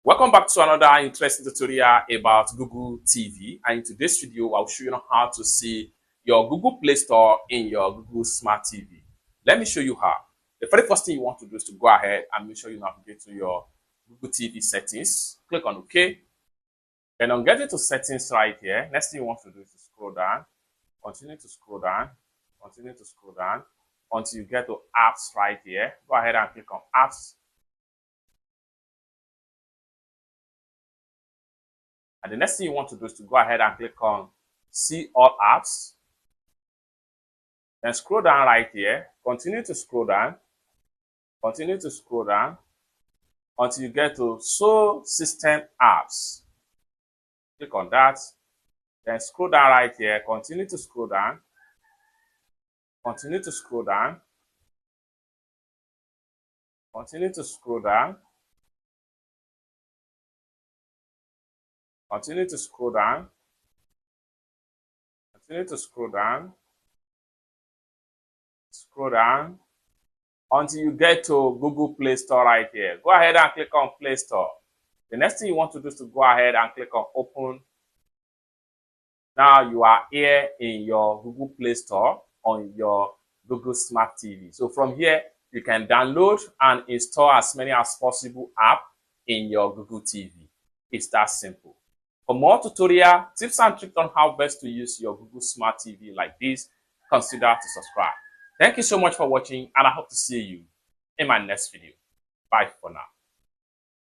Welcome back to another interesting tutorial about Google TV, and in today's video I'll show you how to see your Google Play Store in your Google Smart TV. Let me show you how. The very first thing you want to do is to go ahead and make sure you navigate to your Google TV settings. Click on OK. Then on getting to settings right here, next thing you want to do is to scroll down, continue to scroll down, continue to scroll down until you get to apps right here. Go ahead and click on apps. And the next thing you want to do is to go ahead and click on see all apps. Then scroll down right here. Continue to scroll down. Continue to scroll down until you get to show system apps. Click on that. Then scroll down right here. Continue to scroll down. Continue to scroll down. Continue to scroll down. Continue to scroll down. Continue to scroll down. Scroll down until you get to Google Play Store right here. Go ahead and click on Play Store. The next thing you want to do is to go ahead and click on Open. Now you are here in your Google Play Store on your Google Smart TV. So from here, you can download and install as many as possible apps in your Google TV. It's that simple. For more tutorial tips and tricks on how best to use your Google Smart TV like this, consider to subscribe. Thank you so much for watching, and I hope to see you in my next video. Bye for now.